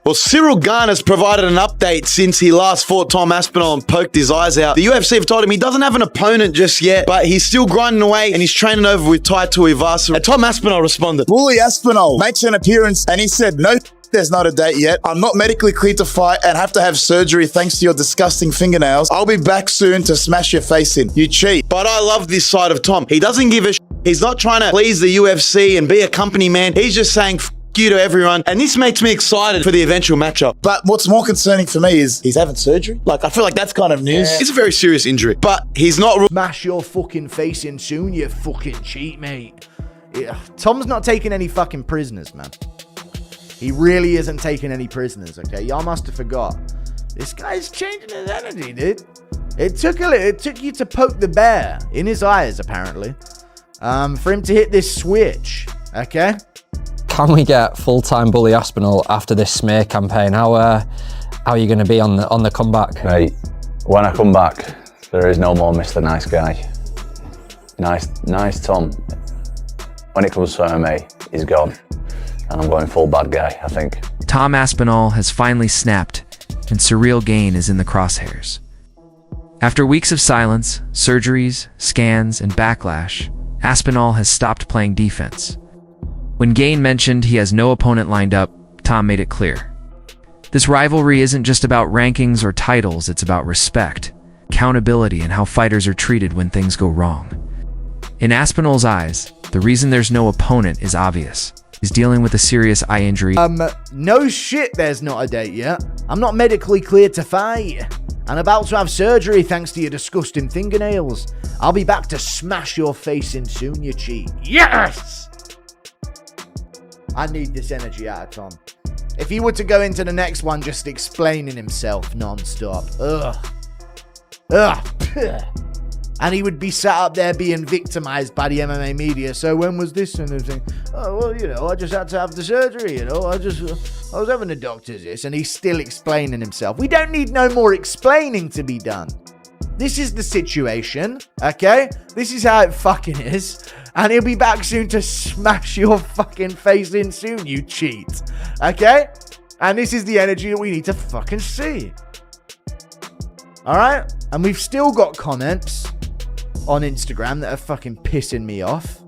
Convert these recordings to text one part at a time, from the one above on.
Well, Cyril Gane has provided an update since he last fought Tom Aspinall and poked his eyes out. The UFC have told him he doesn't have an opponent just yet, but he's still grinding away and he's training over with Tai Tuivasa. And Tom Aspinall responded. Bully Aspinall makes an appearance and he said, no, there's not a date yet. I'm not medically cleared to fight and have to have surgery thanks to your disgusting fingernails. I'll be back soon to smash your face in. You cheat. But I love this side of Tom. He doesn't give a shit. He's not trying to please the UFC and be a company man. He's just saying you to everyone, and this makes me excited for the eventual matchup. But what's more concerning for me is he's having surgery. Like, I feel like that's kind of news. It's a very serious injury, but he's not. Smash your fucking face in soon, you fucking cheat, mate. Yeah. Tom's not taking any fucking prisoners, man. He really isn't taking any prisoners, okay? Y'all must have forgot. This guy's changing his energy, dude. It took you to poke the bear in his eyes, apparently, for him to hit this switch, okay? Can we get full-time Bully Aspinall after this smear campaign? How are you going to be on the comeback? Mate, when I come back, there is no more Mr. Nice Guy. Nice Tom. When it comes to MMA, he's gone. And I'm going full bad guy, I think. Tom Aspinall has finally snapped, and Cyril Gane is in the crosshairs. After weeks of silence, surgeries, scans, and backlash, Aspinall has stopped playing defense. When Gane mentioned he has no opponent lined up, Tom made it clear. This rivalry isn't just about rankings or titles, it's about respect, accountability, and how fighters are treated when things go wrong. In Aspinall's eyes, the reason there's no opponent is obvious. He's dealing with a serious eye injury. No shit, there's not a date yet. I'm not medically cleared to fight. I'm about to have surgery thanks to your disgusting fingernails. I'll be back to smash your face in soon, you cheat. Yes! I need this energy out of Tom. If he were to go into the next one just explaining himself non-stop. And he would be sat up there being victimized by the MMA media. So when was this and everything? Oh, well, you know, I just had to have the surgery, you know. I was having a doctor's this. And he's still explaining himself. We don't need no more explaining to be done. This is the situation, okay? This is how it fucking is. And he'll be back soon to smash your fucking face in soon, you cheat. Okay? And this is the energy that we need to fucking see. Alright? And we've still got comments on Instagram that are fucking pissing me off.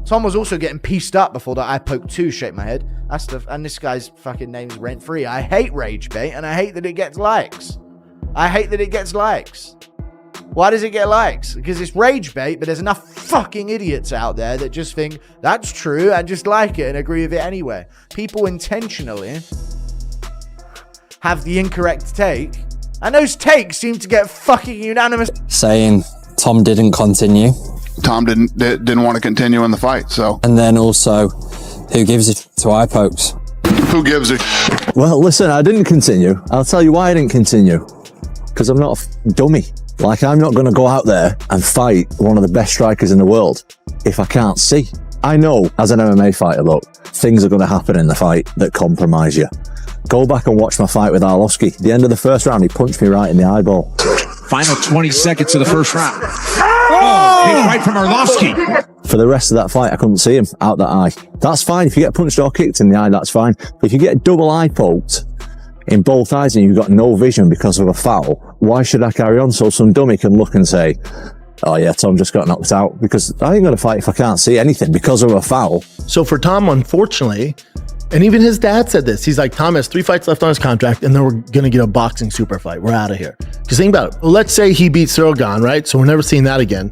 Tom was also getting pieced up before that I poked two, shake my head. And this guy's fucking name's Rent Free. I hate rage bait and I hate that it gets likes. Why does it get likes? Because it's rage bait, but there's enough fucking idiots out there that just think that's true and just like it and agree with it anyway. People intentionally have the incorrect take, and those takes seem to get fucking unanimous. Saying Tom didn't continue. Tom didn't want to continue in the fight, so. And then also, who gives it to eye pokes? Who gives it? Well, listen, I didn't continue. I'll tell you why I didn't continue. Because I'm not a dummy. Like, I'm not going to go out there and fight one of the best strikers in the world if I can't see. I know, as an MMA fighter, look, things are going to happen in the fight that compromise you. Go back and watch my fight with Arlovski. At the end of the first round, he punched me right in the eyeball. Final 20 seconds of the first round. Oh, hit right from Arlovski. For the rest of that fight, I couldn't see him out that eye. That's fine. If you get punched or kicked in the eye, that's fine. But if you get double eye poked in both eyes and you've got no vision because of a foul, why should I carry on so some dummy can look and say, oh yeah, Tom just got knocked out? Because I ain't going to fight if I can't see anything because of a foul. So for Tom, unfortunately, and even his dad said this, he's like, Tom has 3 fights left on his contract and then we're going to get a boxing super fight. We're out of here. Because think about it. Let's say he beats Cyril Gane, right? So we're never seeing that again.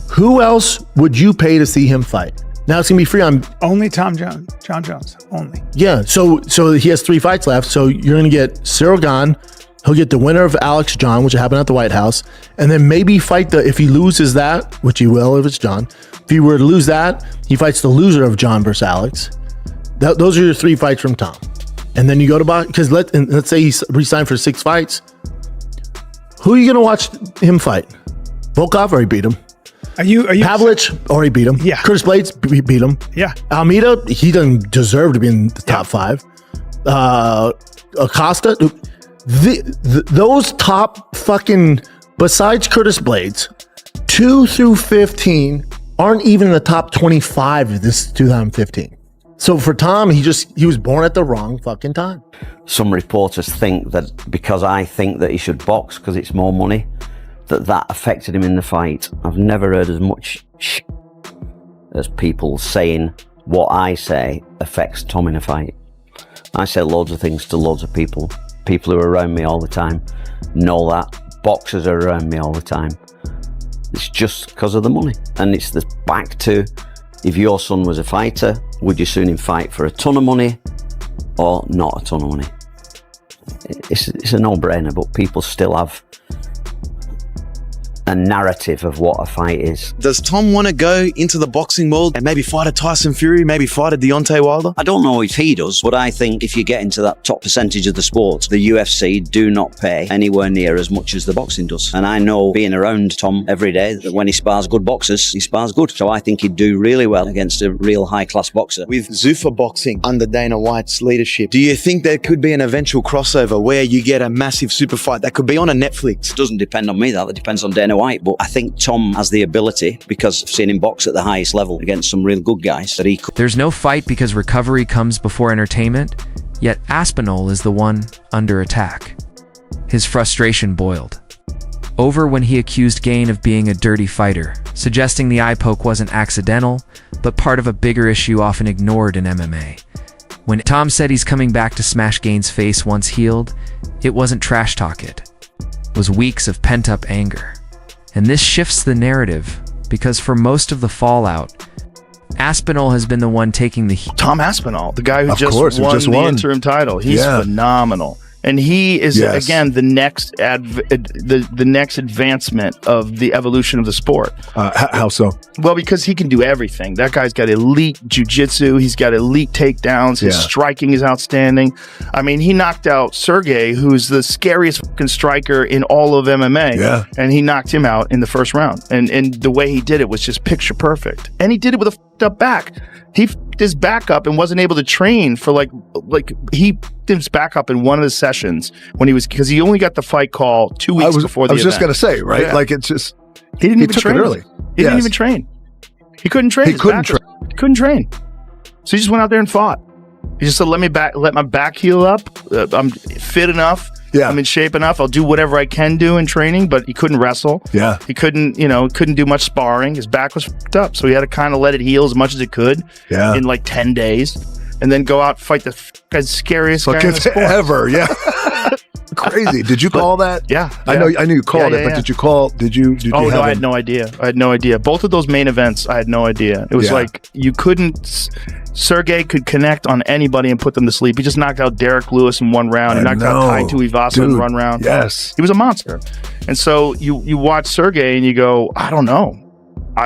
Who else would you pay to see him fight? Now it's gonna be free on only John Jones, only. Yeah, so he has 3 fights left. So you're gonna get Cyril Gane. He'll get the winner of Alex John, which happened at the White House, and then maybe fight if he loses that, which he will if it's John. If he were to lose that, he fights the loser of John versus Alex. Those are your 3 fights from Tom, and then you go to box. Because let's say he's re-signed for 6 fights. Who are you gonna watch him fight? Volkov already beat him. Are you Pavlich already beat him. Yeah. Curtis Blades beat him. Yeah. Almeida, he doesn't deserve to be in the top 5. Acosta, those top fucking, besides Curtis Blades, 2 through 15 aren't even in the top 25 of this 2015. So for Tom, he was born at the wrong fucking time. Some reporters think that because I think that he should box because it's more money, that affected him in the fight. I've never heard as much as people saying what I say affects Tom in a fight. I say loads of things to loads of people. People who are around me all the time know that. Boxers are around me all the time. It's just because of the money. And it's the back to, if your son was a fighter, would you sooner him fight for a ton of money or not a ton of money? It's a no-brainer, but people still have a narrative of what a fight is. Does Tom want to go into the boxing world and maybe fight a Tyson Fury, maybe fight a Deontay Wilder? I don't know if he does, but I think if you get into that top percentage of the sport, the UFC do not pay anywhere near as much as the boxing does. And I know, being around Tom every day, that when he spars good boxers, he spars good. So I think he'd do really well against a real high-class boxer. With Zuffa boxing under Dana White's leadership, do you think there could be an eventual crossover where you get a massive super fight that could be on a Netflix? It doesn't depend on me, that depends on Dana White, but I think Tom has the ability, because I've seen him box at the highest level against some real good guys, that he could. There's no fight because recovery comes before entertainment, yet Aspinall is the one under attack. His frustration boiled over when he accused Gane of being a dirty fighter, suggesting the eye poke wasn't accidental, but part of a bigger issue often ignored in MMA. When Tom said he's coming back to smash Gane's face once healed, it wasn't trash talk, it was weeks of pent-up anger. And this shifts the narrative, because for most of the fallout, Aspinall has been the one taking the heat. Tom Aspinall, the guy who just won the interim title. He's phenomenal. And he is, again, the next the next advancement of the evolution of the sport. How so? Well, because he can do everything. That guy's got elite jiu-jitsu. He's got elite takedowns. His striking is outstanding. I mean, he knocked out Sergey, who's the scariest fucking striker in all of MMA. Yeah. And he knocked him out in the first round. And the way he did it was just picture perfect. And he did it with a fucked up back. He f***ed his back up and wasn't able to train for like he f***ed his back up in one of the sessions when because he only got the fight call 2 weeks before the event. I was just going to say, right? Yeah. Like it's just, he didn't even took train it early. He didn't even train. He couldn't train. He couldn't train. So he just went out there and fought. He just said, let my back heal up. I'm fit enough. Yeah. I'm in shape enough. I'll do whatever I can do in training, but he couldn't wrestle. Yeah. He couldn't do much sparring. His back was fucked up. So he had to kind of let it heal as much as it could in like 10 days and then go out and fight the scariest guy in the sport. Ever. Yeah. Crazy. Did you call that? Yeah. I knew you called it, but did you call, I had no idea. I had no idea. Both of those main events, I had no idea. It was like you couldn't, Sergey could connect on anybody and put them to sleep. He just knocked out Derek Lewis in one round. He knocked out Tai Tuivasa in one round. Yes. He was a monster. And so you watch Sergey and you go, I don't know.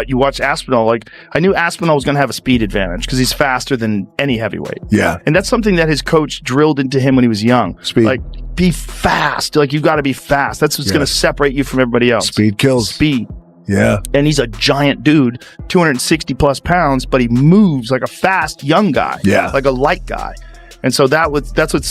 You watch Aspinall, like I knew Aspinall was going to have a speed advantage because he's faster than any heavyweight. Yeah. And that's something that his coach drilled into him when he was young. Speed. Like, be fast. Like, you've got to be fast. That's what's going to separate you from everybody else. Speed kills. Speed. Yeah. And he's a giant dude, 260 plus pounds, but he moves like a fast young guy. Yeah. Like a light guy. And so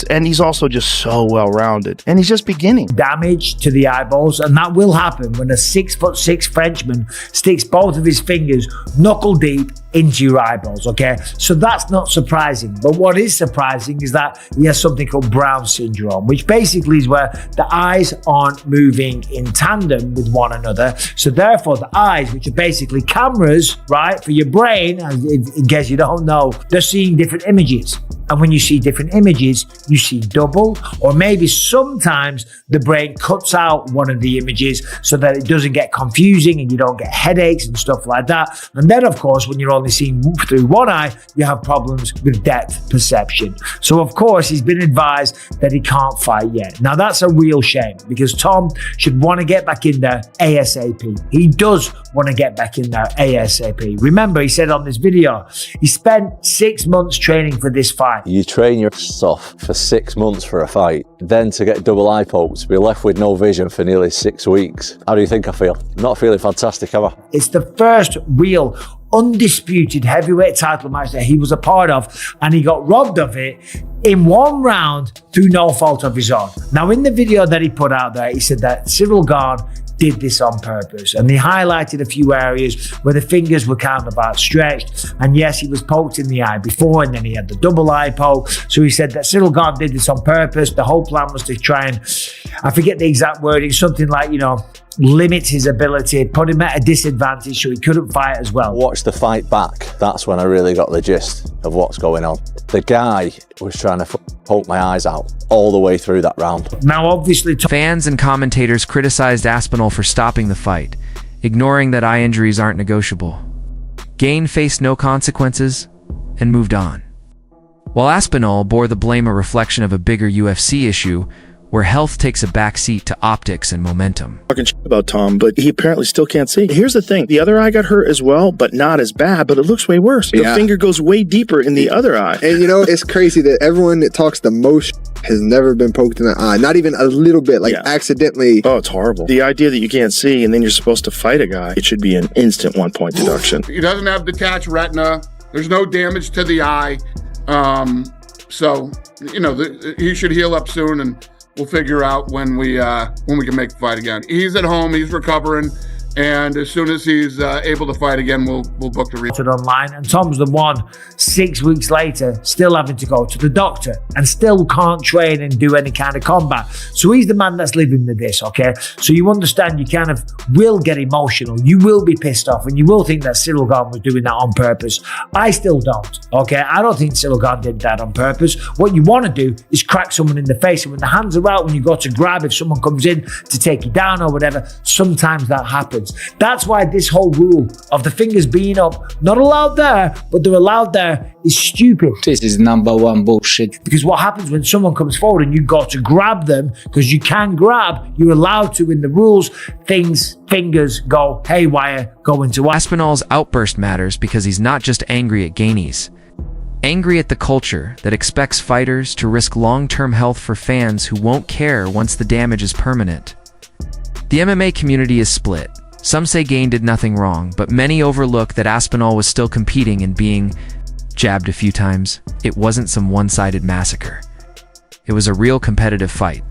and he's also just so well-rounded. And he's just beginning. Damage to the eyeballs, and that will happen when a 6'6" Frenchman sticks both of his fingers knuckle deep into your eyeballs, okay? So that's not surprising. But what is surprising is that he has something called Brown syndrome, which basically is where the eyes aren't moving in tandem with one another. So therefore, the eyes, which are basically cameras, right, for your brain, in case you don't know, they're seeing different images. And when you see different images, you see double, or maybe sometimes the brain cuts out one of the images so that it doesn't get confusing and you don't get headaches and stuff like that. And then, of course, when you're only seeing through one eye, you have problems with depth perception. So, of course, he's been advised that he can't fight yet. Now, that's a real shame because Tom should want to get back in there ASAP. He does want to get back in there ASAP. Remember, he said on this video, he spent 6 months training for this fight. You train your ass off for 6 months for a fight, then to get double eye poked, to be left with no vision for nearly 6 weeks. How do you think I feel? Not feeling fantastic, am I? It's the first real undisputed heavyweight title match that he was a part of, and he got robbed of it in one round through no fault of his own. Now, in the video that he put out there, he said that Cyril Gane did this on purpose. And they highlighted a few areas where the fingers were kind of outstretched. And yes, he was poked in the eye before, and then he had the double eye poke. So he said that Cyril Gane did this on purpose. The whole plan was to try and, I forget the exact wording, something like, limit his ability, put him at a disadvantage so he couldn't fight as well. Watch the fight back. That's when I really got the gist of what's going on. The guy was trying to poke my eyes out all the way through that round. Now, obviously, fans and commentators criticized Aspinall for stopping the fight, ignoring that eye injuries aren't negotiable. Gane faced no consequences and moved on. While Aspinall bore the blame, a reflection of a bigger UFC issue where health takes a backseat to optics and momentum. Talking shit about Tom, but he apparently still can't see. Here's the thing. The other eye got hurt as well, but not as bad, but it looks way worse. The finger goes way deeper in the other eye. And it's crazy that everyone that talks the most has never been poked in the eye. Not even a little bit, accidentally. Oh, it's horrible. The idea that you can't see and then you're supposed to fight a guy, it should be an instant 1 point deduction. He doesn't have detached retina. There's no damage to the eye. So, he should heal up soon, and we'll figure out when we can make the fight again. He's at home, he's recovering, and as soon as he's able to fight again, we'll book the rematch. Online, and Tom's the one 6 weeks later still having to go to the doctor and still can't train and do any kind of combat. So he's the man that's living with this, okay? So you understand, you kind of will get emotional, you will be pissed off, and you will think that Cyril Gane was doing that on purpose. I still don't, okay? I don't think Cyril Gane did that on purpose. What you want to do is crack someone in the face, and when the hands are out, when you go to grab, if someone comes in to take you down or whatever, sometimes that happens. That's why this whole rule of the fingers being up, not allowed there, but they're allowed there, is stupid. This is number one bullshit. Because what happens when someone comes forward and you got to grab them, because you can grab, you're allowed to in the rules, fingers go haywire, go into... Aspinall's outburst matters because he's not just angry at Gane's. Angry at the culture that expects fighters to risk long-term health for fans who won't care once the damage is permanent. The MMA community is split. Some say Gane did nothing wrong, but many overlook that Aspinall was still competing and being jabbed a few times. It wasn't some one-sided massacre. It was a real competitive fight.